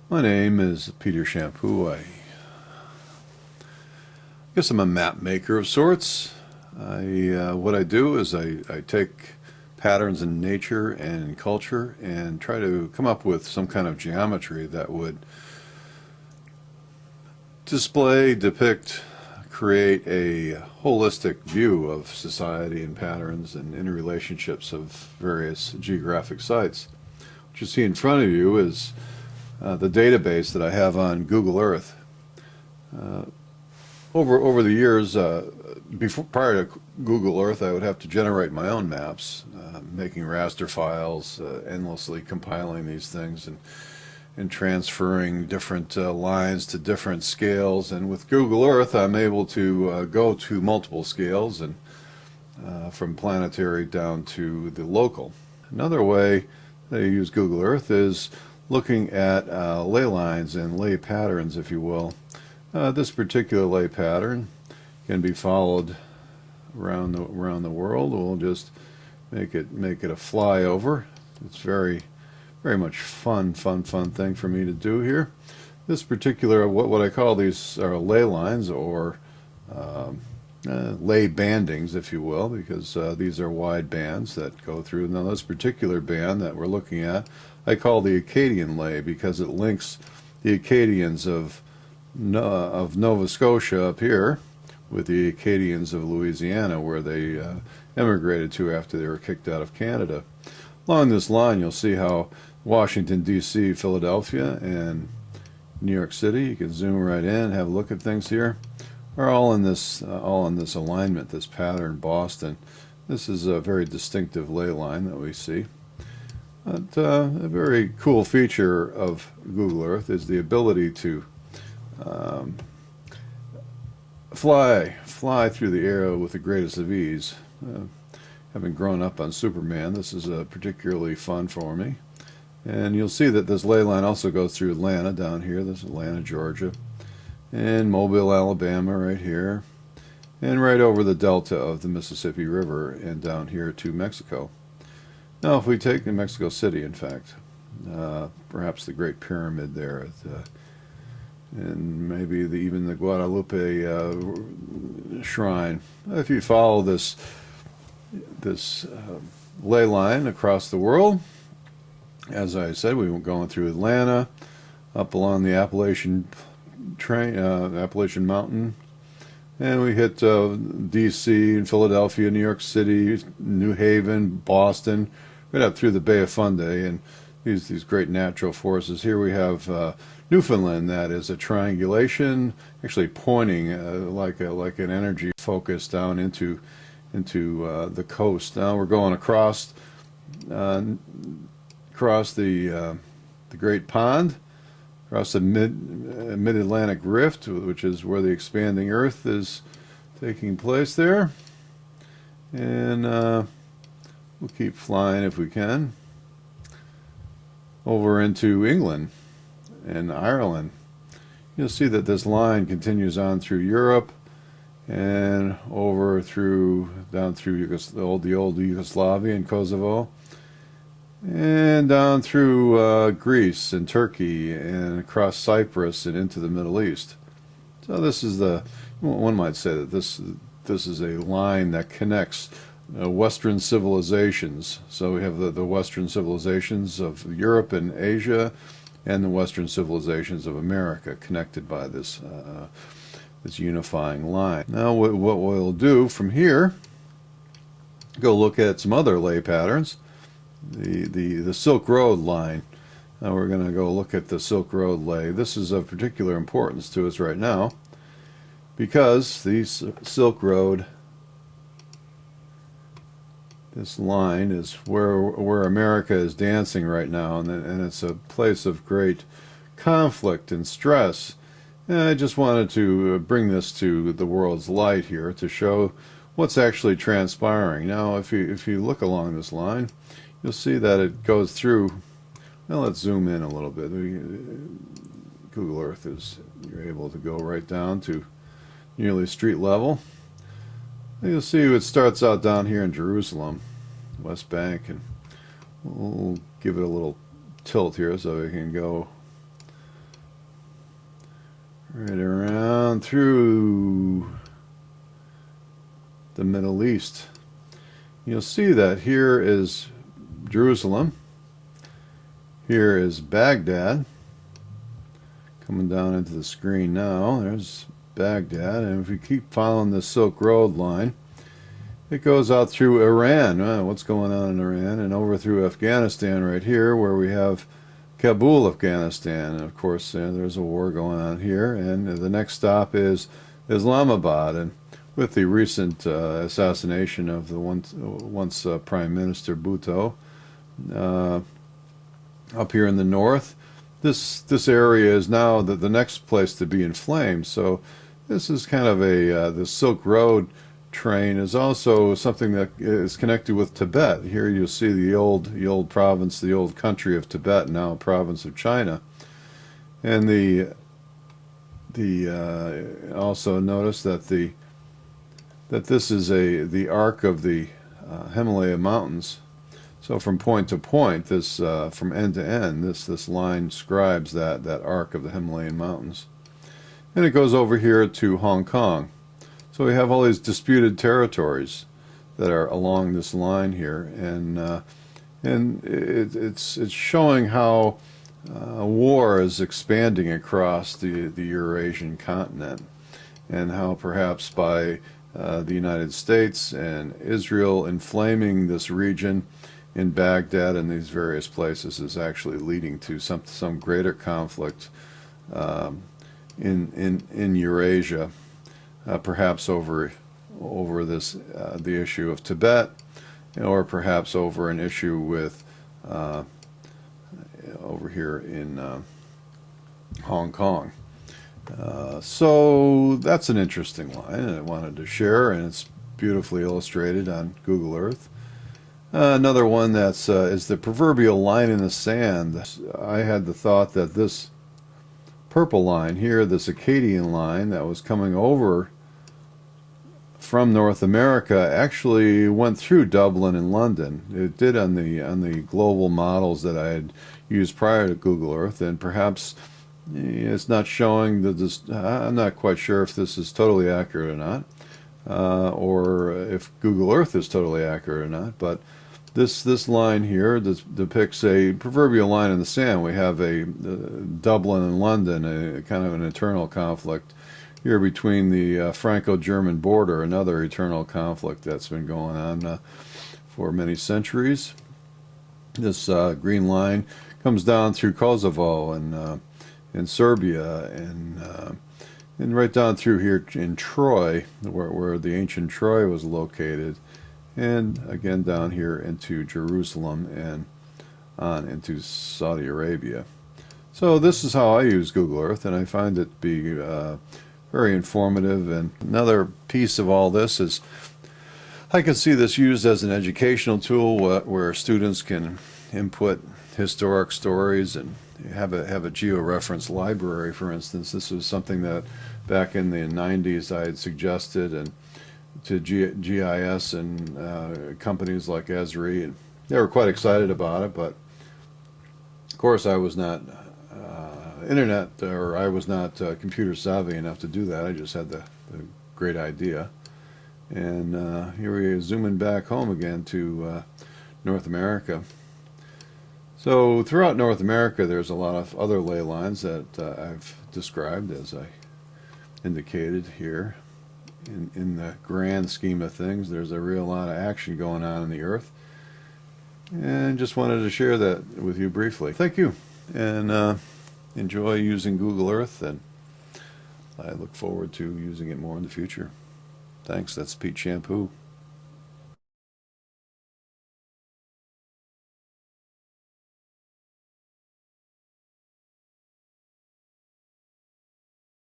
My name is Peter Shampoo. I guess I'm a map maker of sorts. What I do is I take patterns in nature and in culture and try to come up with some kind of geometry that would display, depict, create a holistic view of society and patterns and interrelationships of various geographic sites. What you see in front of you is the database that I have on Google Earth. Over the years, prior to Google Earth, I would have to generate my own maps, making raster files, endlessly compiling these things and transferring different lines to different scales. And with Google Earth, I'm able to go to multiple scales and from planetary down to the local. Another way that I use Google Earth is looking at ley lines and ley patterns, if you will. This particular ley pattern can be followed around the world. We'll just make it a flyover. It's very much fun thing for me to do here. This particular, what I call these are ley lines, or ley bandings, if you will, because these are wide bands that go through. Now this particular band that we're looking at, I call the Acadian ley because it links the Acadians of Nova Scotia up here with the Acadians of Louisiana, where they emigrated to after they were kicked out of Canada. Along this line, you'll see how Washington, D.C., Philadelphia, and New York City, you can zoom right in and have a look at things here, are all in this alignment, this pattern. Boston. This is a very distinctive ley line that we see. But a very cool feature of Google Earth is the ability to fly through the air with the greatest of ease. Having grown up on Superman, this is particularly fun for me. And you'll see that this ley line also goes through Atlanta down here. This is Atlanta, Georgia, and Mobile, Alabama right here, and right over the delta of the Mississippi River and down here to Mexico. Now if we take Mexico City, in fact, perhaps the Great Pyramid there, and maybe even the Guadalupe shrine. If you follow this ley line across the world, as I said, we were going through Atlanta, up along the Appalachian Mountain, and we hit D.C. and Philadelphia, New York City, New Haven, Boston, right up through the Bay of Fundy, and these great natural forces. Here we have Newfoundland, that is a triangulation, actually pointing like an energy focus down into the coast. Now we're going across the Great Pond, across the mid-Atlantic Rift, which is where the expanding Earth is taking place there. And we'll keep flying if we can over into England and Ireland. You'll see that this line continues on through Europe and over down through the old Yugoslavia and Kosovo, and down through Greece and Turkey and across Cyprus and into the Middle East. So this is one might say that this is a line that connects Western civilizations. So we have the Western civilizations of Europe and Asia, and the Western civilizations of America, connected by this unifying line. Now what we'll do from here, go look at some other ley patterns. The Silk Road line. Now we're going to go look at the Silk Road ley. This is of particular importance to us right now because the Silk Road, this line, is where America is dancing right now, and it's a place of great conflict and stress. And I just wanted to bring this to the world's light here to show what's actually transpiring. Now if you look along this line, you'll see that it goes through. Well, let's zoom in a little bit. Google Earth you're able to go right down to nearly street level. And you'll see it starts out down here in Jerusalem, West Bank, and we'll give it a little tilt here so we can go right around through the Middle East. You'll see that here is Jerusalem. Here is Baghdad. Coming down into the screen now. There's Baghdad. And if we keep following the Silk Road line, it goes out through Iran. What's going on in Iran? And over through Afghanistan right here, where we have Kabul, Afghanistan. And of course, there's a war going on here. And the next stop is Islamabad. And with the recent assassination of the once Prime Minister Bhutto up here in the north, this area is now the next place to be in flames. So this is kind of the Silk Road train is also something that is connected with Tibet. Here you'll see the old province, the old country of Tibet, now a province of China. And also notice that this is the arc of the Himalaya mountains. So from point to point, this from end to end, this line describes that arc of the Himalayan mountains, and it goes over here to Hong Kong. So we have all these disputed territories that are along this line here, and it's showing how war is expanding across the Eurasian continent, and how perhaps by the United States and Israel inflaming this region in Baghdad and these various places is actually leading to some greater conflict in Eurasia, perhaps over this the issue of Tibet, or perhaps over an issue with over here in Hong Kong. So that's an interesting line, and I wanted to share, and it's beautifully illustrated on Google Earth. Another one that's is the proverbial line in the sand. I had the thought that this purple line here, this Acadian line that was coming over from North America, actually went through Dublin and London. It did on the global models that I had used prior to Google Earth, and perhaps it's not showing that this. I'm not quite sure if this is totally accurate or not, or if Google Earth is totally accurate or not, but this line here depicts a proverbial line in the sand. We have a Dublin and London, a kind of an eternal conflict here between the Franco-German border, another eternal conflict that's been going on for many centuries. This green line comes down through Kosovo and Serbia and right down through here in Troy, where the ancient Troy was located, and again down here into Jerusalem and on into Saudi Arabia. So this is how I use Google Earth, and I find it to be very informative. And another piece of all this is I can see this used as an educational tool where students can input historic stories and have a georeference library. For instance, this was something that back in the 90s I had suggested and to GIS and companies like Esri, and they were quite excited about it, but of course I was not I was not computer savvy enough to do that. I just had the great idea. And here we are zooming back home again to North America. So throughout North America there's a lot of other ley lines that I've described, as I indicated here. In the grand scheme of things, there's a real lot of action going on in the earth, and just wanted to share that with you briefly. Thank you, and enjoy using Google Earth, and I look forward to using it more in the future. Thanks. That's Pete Shampoo.